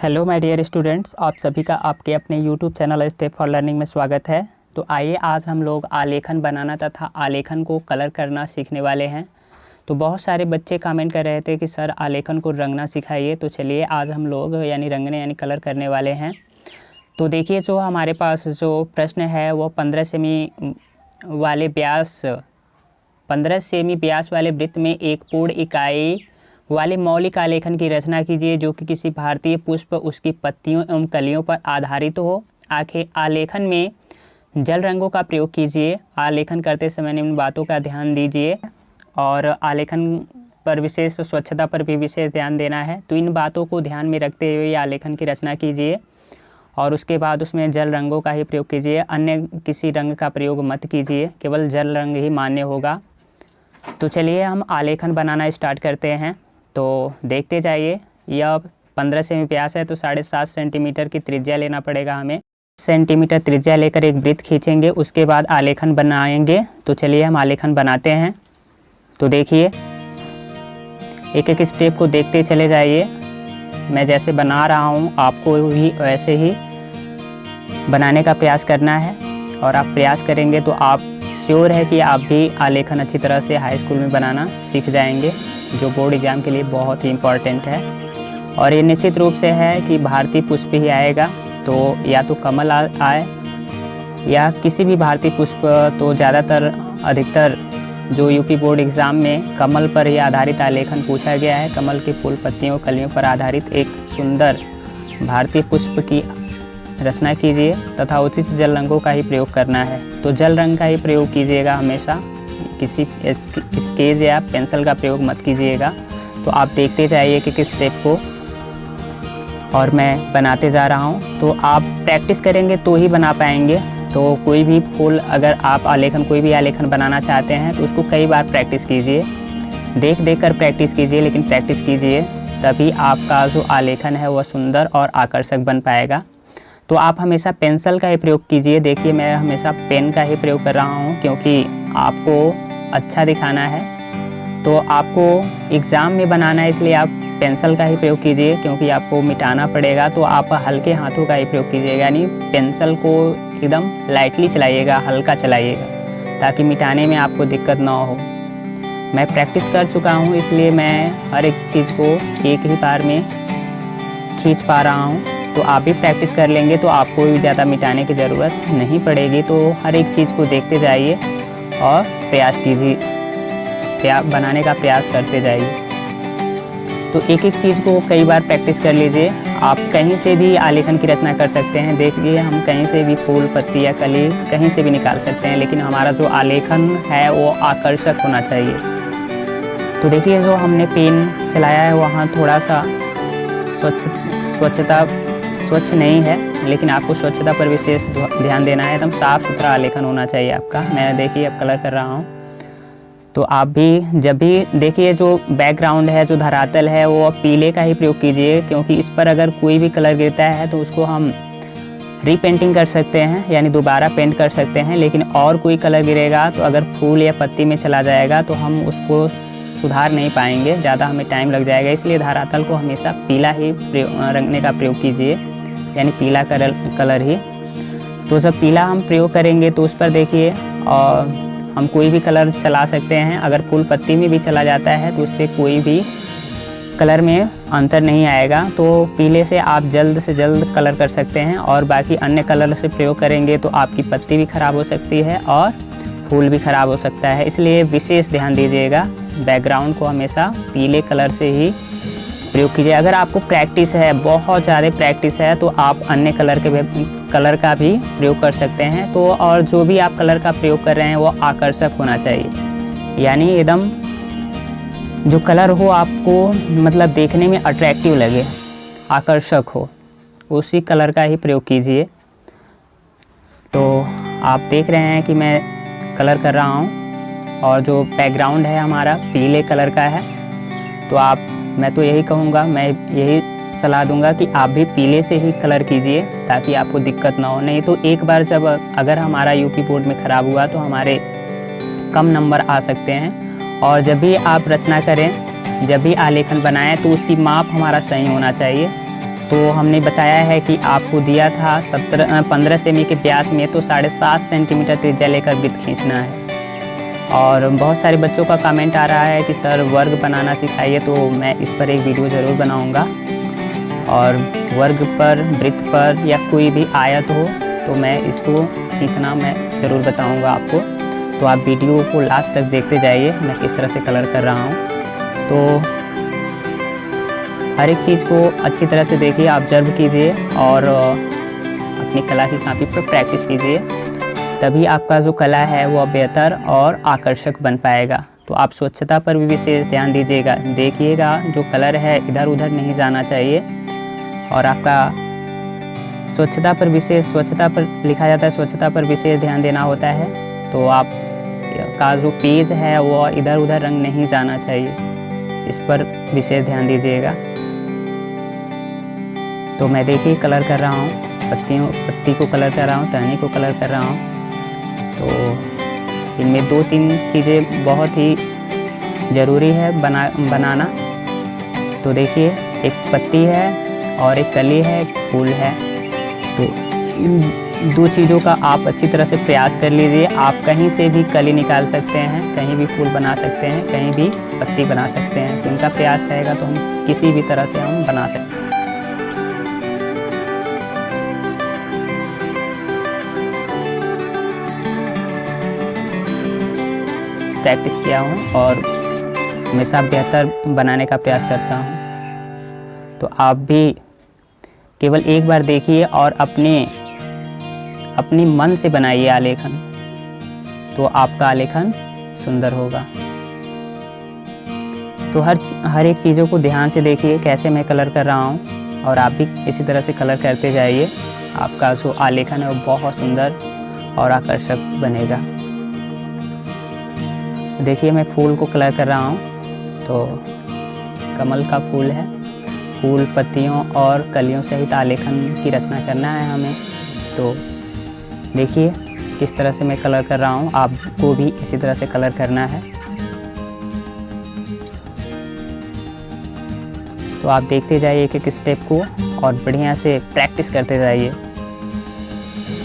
Hello my dear students, आप सभी का आपके अपने YouTube channel step for learning में स्वागत है। तो आइए आज हम लोग आलेखन बनाना तथा आलेखन को कलर करना सीखने वाले हैं। तो बहुत सारे बच्चे कमेंट कर रहे थे कि सर आलेखन को रंगना सिखाइए। तो चलिए आज हम लोग रंगने यानी कलर करने वाले हैं। तो देखिए जो हमारे पास जो प्रश्न है वो 15 सेमी व्यास वाले वृत्त में एक पूर्ण इकाई वाले मौलिक आलेखन की रचना कीजिए जो कि किसी भारतीय पुष्प, उसकी पत्तियों एवं कलियों पर आधारित हो। आखिर आलेखन में जल रंगों का प्रयोग कीजिए। आलेखन करते समय निम्न बातों का ध्यान दीजिए और आलेखन पर विशेष स्वच्छता पर भी विशेष ध्यान देना है। तो इन बातों को ध्यान में रखते हुए आलेखन की रचना कीजिए और उसके बाद उसमें जल रंगों का ही प्रयोग कीजिए। अन्य किसी रंग का प्रयोग मत कीजिए, केवल जल रंग ही मान्य होगा। तो चलिए हम आलेखन बनाना स्टार्ट करते हैं। तो देखते जाइए। यह 15 सेमी व्यास है तो 7.5 सेंटीमीटर की त्रिज्या लेना पड़ेगा हमें। सेंटीमीटर त्रिज्या लेकर एक वृत्त खींचेंगे, उसके बाद आलेखन बनाएंगे। तो चलिए हम आलेखन बनाते हैं। तो देखिए एक एक स्टेप को देखते चले जाइए। मैं जैसे बना रहा हूँ आपको भी वैसे ही बनाने का प्रयास करना है और आप प्रयास करेंगे तो आप श्योर है कि आप भी आलेखन अच्छी तरह से हाई स्कूल में बनाना सीख जाएंगे, जो बोर्ड एग्ज़ाम के लिए बहुत ही इम्पॉर्टेंट है। और ये निश्चित रूप से है कि भारतीय पुष्प ही आएगा। तो या तो कमल आए या किसी भी भारतीय पुष्प। तो ज़्यादातर अधिकतर जो यूपी बोर्ड एग्ज़ाम में कमल पर ही आधारित आलेखन पूछा गया है। कमल के फूल, पत्तियों, कलियों पर आधारित एक सुंदर भारतीय पुष्प की रचना कीजिए तथा उचित जल रंगों का ही प्रयोग करना है। तो जल रंग का ही प्रयोग कीजिएगा हमेशा, किसी स्केच या पेंसिल का प्रयोग मत कीजिएगा। तो आप देखते जाइए कि किस स्टेप को और मैं बनाते जा रहा हूँ। तो आप प्रैक्टिस करेंगे तो ही बना पाएंगे। तो कोई भी फूल, अगर आप कोई भी आलेखन बनाना चाहते हैं तो उसको कई बार प्रैक्टिस कीजिए, देख देख कर प्रैक्टिस कीजिए, लेकिन प्रैक्टिस कीजिए तभी आपका जो आलेखन है वह सुंदर और आकर्षक बन पाएगा। तो आप हमेशा पेंसिल का ही प्रयोग कीजिए। देखिए मैं हमेशा पेन का ही प्रयोग कर रहा हूँ क्योंकि आपको अच्छा दिखाना है। तो आपको एग्ज़ाम में बनाना है इसलिए आप पेंसिल का ही प्रयोग कीजिए, क्योंकि आपको मिटाना पड़ेगा। तो आप हल्के हाथों का ही प्रयोग कीजिएगा, यानी पेंसिल को एकदम लाइटली चलाइएगा, हल्का चलाइएगा, ताकि मिटाने में आपको दिक्कत ना हो। मैं प्रैक्टिस कर चुका हूँ इसलिए मैं हर एक चीज़ को एक ही बार में खींच पा रहा हूँ। तो आप भी प्रैक्टिस कर लेंगे तो आपको भी ज़्यादा मिटाने की ज़रूरत नहीं पड़ेगी। तो हर एक चीज़ को देखते जाइए और प्रयास कीजिए, बनाने का प्रयास करते जाइए। तो एक एक चीज़ को कई बार प्रैक्टिस कर लीजिए। आप कहीं से भी आलेखन की रचना कर सकते हैं। देखिए हम कहीं से भी फूल, पत्ती या कली कहीं से भी निकाल सकते हैं, लेकिन हमारा जो आलेखन है वो आकर्षक होना चाहिए। तो देखिए जो हमने पेन चलाया है वहाँ थोड़ा सा स्वच्छ नहीं है, लेकिन आपको स्वच्छता पर विशेष ध्यान देना है। एकदम साफ़ सुथरा आलेखन होना चाहिए आपका। मैं देखिए अब कलर कर रहा हूँ। तो आप भी जब भी देखिए जो बैकग्राउंड है, जो धरातल है, वो पीले का ही प्रयोग कीजिए, क्योंकि इस पर अगर कोई भी कलर गिरता है तो उसको हम रीपेंटिंग कर सकते हैं, यानी दोबारा पेंट कर सकते हैं। लेकिन और कोई कलर गिरेगा तो अगर फूल या पत्ती में चला जाएगा तो हम उसको सुधार नहीं पाएंगे, ज़्यादा हमें टाइम लग जाएगा। इसलिए धरातल को हमेशा पीला ही रंगने का प्रयोग कीजिए, यानी पीला कलर ही। तो जब पीला हम प्रयोग करेंगे तो उस पर देखिए और हम कोई भी कलर चला सकते हैं। अगर फूल पत्ती में भी चला जाता है तो उससे कोई भी कलर में अंतर नहीं आएगा। तो पीले से आप जल्द से जल्द कलर कर सकते हैं, और बाकी अन्य कलर से प्रयोग करेंगे तो आपकी पत्ती भी ख़राब हो सकती है और फूल भी ख़राब हो सकता है। इसलिए विशेष ध्यान दीजिएगा, बैकग्राउंड को हमेशा पीले कलर से ही प्रयोग कीजिए। अगर आपको प्रैक्टिस है, बहुत ज़्यादा प्रैक्टिस है, तो आप अन्य कलर का भी प्रयोग कर सकते हैं। तो और जो भी आप कलर का प्रयोग कर रहे हैं वो आकर्षक होना चाहिए, यानी एकदम जो कलर हो आपको मतलब देखने में अट्रैक्टिव लगे, आकर्षक हो, उसी कलर का ही प्रयोग कीजिए। तो आप देख रहे हैं कि मैं कलर कर रहा हूँ और जो बैकग्राउंड है हमारा पीले कलर का है। तो मैं तो यही कहूँगा, मैं यही सलाह दूंगा कि आप भी पीले से ही कलर कीजिए ताकि आपको दिक्कत ना हो। नहीं तो एक बार जब अगर हमारा यूपी बोर्ड में ख़राब हुआ तो हमारे कम नंबर आ सकते हैं। और जब भी आप रचना करें, जब भी आलेखन बनाएं तो उसकी माप हमारा सही होना चाहिए। तो हमने बताया है कि आपको दिया था 15 सेमी के व्यास में, तो 7.5 सेंटीमीटर त्रिज्या लेकर वृत्त खींचना है। और बहुत सारे बच्चों का कमेंट आ रहा है कि सर वर्ग बनाना सिखाइए, तो मैं इस पर एक वीडियो ज़रूर बनाऊंगा। और वर्ग पर, वृत्त पर या कोई भी आयत हो तो मैं इसको खींचना मैं ज़रूर बताऊंगा आपको। तो आप वीडियो को लास्ट तक देखते जाइए, मैं किस तरह से कलर कर रहा हूँ। तो हर एक चीज़ को अच्छी तरह से देखिए, ऑब्जर्व कीजिए और अपनी कला की काफ़ी पर प्रैक्टिस कीजिए, तभी आपका जो कला है वो बेहतर और आकर्षक बन पाएगा। तो आप स्वच्छता पर भी विशेष ध्यान दीजिएगा, देखिएगा जो कलर है इधर उधर नहीं जाना चाहिए। और आपका स्वच्छता पर लिखा जाता है, स्वच्छता पर विशेष ध्यान देना होता है। तो आप का जो पेज है वो इधर उधर रंग नहीं जाना चाहिए, इस पर विशेष ध्यान दीजिएगा। तो मैं देखिए कलर कर रहा हूँ, पत्ती को कलर कर रहा हूँ, टहनी को कलर कर रहा हूँ। तो इनमें 2-3 चीज़ें बहुत ही ज़रूरी है बनाना। तो देखिए एक पत्ती है और एक कली है, एक फूल है। तो इन 2 चीज़ों का आप अच्छी तरह से प्रयास कर लीजिए। आप कहीं से भी कली निकाल सकते हैं, कहीं भी फूल बना सकते हैं, कहीं भी पत्ती बना सकते हैं। तो इनका प्रयास रहेगा तो हम किसी भी तरह से हम बना सकते हैं। प्रैक्टिस किया हूँ और हमेशा बेहतर बनाने का प्रयास करता हूँ। तो आप भी केवल एक बार देखिए और अपनी मन से बनाइए आलेखन, तो आपका आलेखन सुंदर होगा। तो हर एक चीज़ों को ध्यान से देखिए कैसे मैं कलर कर रहा हूँ, और आप भी इसी तरह से कलर करते जाइए। आपका जो आलेखन है वो बहुत सुंदर और आकर्षक बनेगा। देखिए मैं फूल को कलर कर रहा हूँ। तो कमल का फूल है, फूल, पत्तियों और कलियों सहित आलेखन की रचना करना है हमें। तो देखिए किस तरह से मैं कलर कर रहा हूँ, आपको भी इसी तरह से कलर करना है। तो आप देखते जाइए एक स्टेप को और बढ़िया से प्रैक्टिस करते जाइए।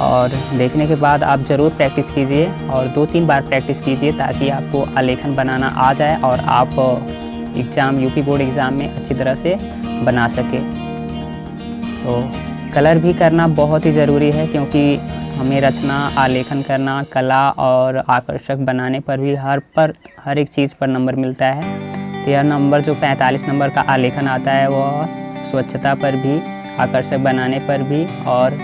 और देखने के बाद आप ज़रूर प्रैक्टिस कीजिए और 2-3 बार प्रैक्टिस कीजिए, ताकि आपको आलेखन बनाना आ जाए और आप एग्ज़ाम, यूपी बोर्ड एग्ज़ाम में अच्छी तरह से बना सके। तो कलर भी करना बहुत ही ज़रूरी है, क्योंकि हमें रचना, आलेखन करना, कला और आकर्षक बनाने पर भी हर एक चीज़ पर नंबर मिलता है। तो यह नंबर जो 45 नंबर का आलेखन आता है वह स्वच्छता पर भी, आकर्षक बनाने पर भी और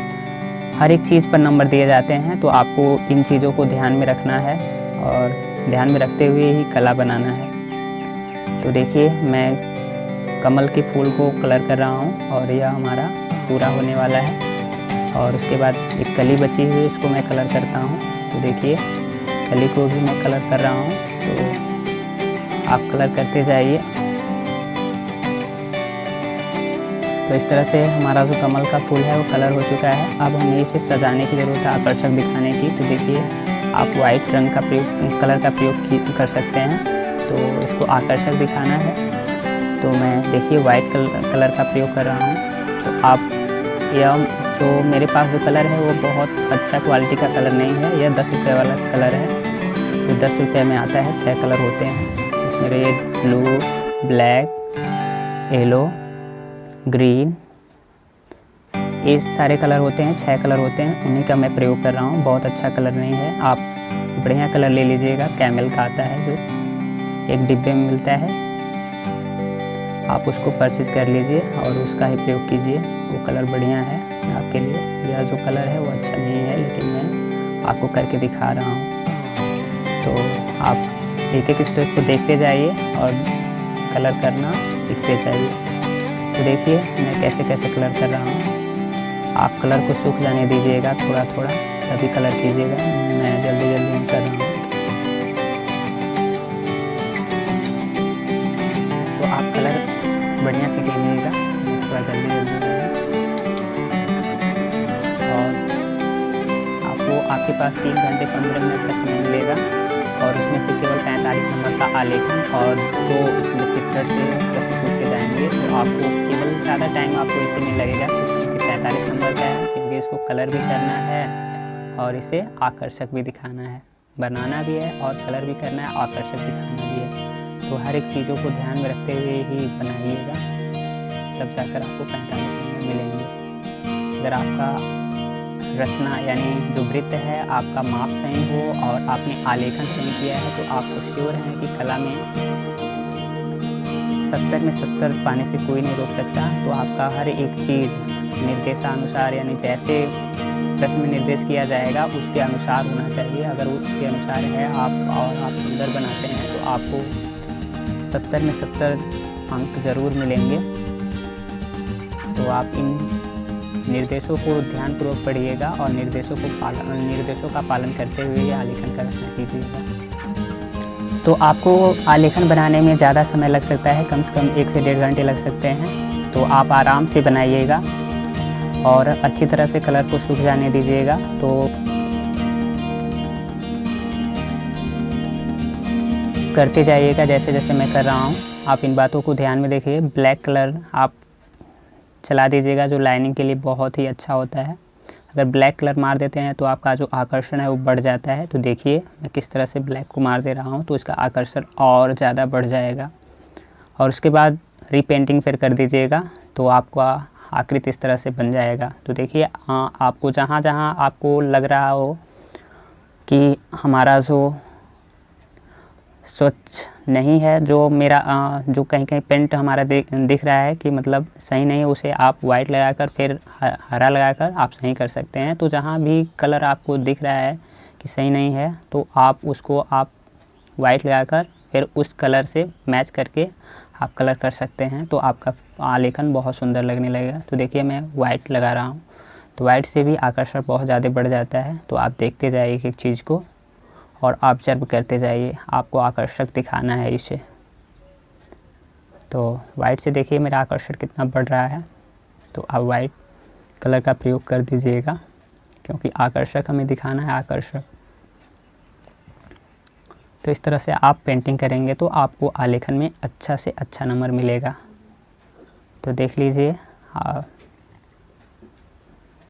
हर एक चीज़ पर नंबर दिए जाते हैं। तो आपको इन चीज़ों को ध्यान में रखना है और ध्यान में रखते हुए ही कला बनाना है। तो देखिए मैं कमल के फूल को कलर कर रहा हूँ और यह हमारा पूरा होने वाला है। और उसके बाद एक कली बची हुई, उसको मैं कलर करता हूँ। तो देखिए कली को भी मैं कलर कर रहा हूँ। तो आप कलर करते जाइए। तो इस तरह से हमारा जो कमल का फूल है वो कलर हो चुका है। अब हमें इसे सजाने की ज़रूरत है, आकर्षक दिखाने की। तो देखिए आप वाइट रंग का कलर का प्रयोग कर सकते हैं। तो इसको आकर्षक दिखाना है, तो मैं देखिए वाइट कलर का प्रयोग कर रहा हूँ। तो आप यह जो मेरे पास जो कलर है वो बहुत अच्छा क्वालिटी का कलर नहीं है, यह 10 रुपये वाला कलर है। तो 10 रुपये में आता है, 6 कलर होते हैं इसमें, red, blue, black, yellow, green, ये सारे कलर होते हैं, 6 कलर होते हैं, उन्हीं का मैं प्रयोग कर रहा हूँ। बहुत अच्छा कलर नहीं है, आप बढ़िया कलर ले लीजिएगा। कैमल का आता है जो एक डिब्बे में मिलता है, आप उसको परचेज़ कर लीजिए और उसका ही प्रयोग कीजिए, वो कलर बढ़िया है आपके लिए। यह जो कलर है वो अच्छा नहीं है, लेकिन मैं आपको करके दिखा रहा हूँ। तो आप एक स्टेप को देखते जाइए और कलर करना सीखते जाइए। तो देखिए मैं कैसे कैसे कलर कर रहा हूँ। आप कलर को सूख जाने दीजिएगा थोड़ा थोड़ा, तभी कलर कीजिएगा। मैं जल्दी जल्दी कर रहा हूँ। तो आप कलर बढ़िया से कीजिएगा, थोड़ा जल्दी जल्दी। और आपको आपके पास 3 घंटे 15 मिनट का समय मिलेगा और उसमें से केवल 45 नंबर का आलेखन और 2 इसमें चित्र से प्रश्न पूछे जाएंगे। तो आपको केवल ज़्यादा टाइम आपको इसी में लगेगा क्योंकि 45 नंबर का है, क्योंकि इसको कलर भी करना है और इसे आकर्षक भी दिखाना है, बनाना भी है और कलर भी करना है, आकर्षक दिखाना भी है। तो हर एक चीज़ों को ध्यान में रखते हुए ही बनाइएगा, तब जाकर आपको 45 नंबर मिलेंगे। अगर आपका रचना यानी जो वृत्त है आपका माप सही हो और आपने आलेखन सही किया है तो आपको श्योर है कि कला में 70 में 70 पाने से कोई नहीं रोक सकता। तो आपका हर एक चीज़ निर्देशानुसार यानी जैसे प्रश्न में निर्देश किया जाएगा उसके अनुसार होना चाहिए। अगर उसके अनुसार है आप सुंदर बनाते हैं तो आपको 70 में 70 अंक ज़रूर मिलेंगे। तो आप इन निर्देशों को ध्यानपूर्वक पढ़िएगा और निर्देशों का पालन करते हुए आलेखन का रचना कीजिएगा। तो आपको आलेखन बनाने में ज़्यादा समय लग सकता है, कम से कम 1 से 1.5 घंटे लग सकते हैं। तो आप आराम से बनाइएगा और अच्छी तरह से कलर को सूख जाने दीजिएगा। तो करते जाइएगा जैसे जैसे मैं कर रहा हूँ। आप इन बातों को ध्यान में देखिए। ब्लैक कलर आप चला दीजिएगा जो लाइनिंग के लिए बहुत ही अच्छा होता है। अगर ब्लैक कलर मार देते हैं तो आपका जो आकर्षण है वो बढ़ जाता है। तो देखिए मैं किस तरह से ब्लैक को मार दे रहा हूँ तो इसका आकर्षण और ज़्यादा बढ़ जाएगा। और उसके बाद रीपेंटिंग फिर कर दीजिएगा तो आपका आकृति इस तरह से बन जाएगा। तो देखिए आपको जहाँ जहाँ आपको लग रहा हो कि हमारा जो स्वच्छ नहीं है, जो मेरा जो कहीं कहीं पेंट हमारा दिख रहा है कि मतलब सही नहीं है, उसे आप वाइट लगाकर फिर हरा लगाकर आप सही कर सकते हैं। तो जहाँ भी कलर आपको दिख रहा है कि सही नहीं है तो आप उसको आप वाइट लगाकर फिर उस कलर से मैच करके आप कलर कर सकते हैं। तो आपका आलेखन बहुत सुंदर लगने लगेगा। तो देखिए मैं वाइट लगा रहा हूँ तो वाइट से भी आकर्षण बहुत ज़्यादा बढ़ जाता है। तो आप देखते जाइए एक एक चीज़ को और ऑब्जर्व करते जाइए, आपको आकर्षक दिखाना है इसे। तो वाइट से देखिए मेरा आकर्षण कितना बढ़ रहा है। तो आप वाइट कलर का प्रयोग कर दीजिएगा क्योंकि आकर्षक हमें दिखाना है, आकर्षक। तो इस तरह से आप पेंटिंग करेंगे तो आपको आलेखन में अच्छा से अच्छा नंबर मिलेगा। तो देख लीजिए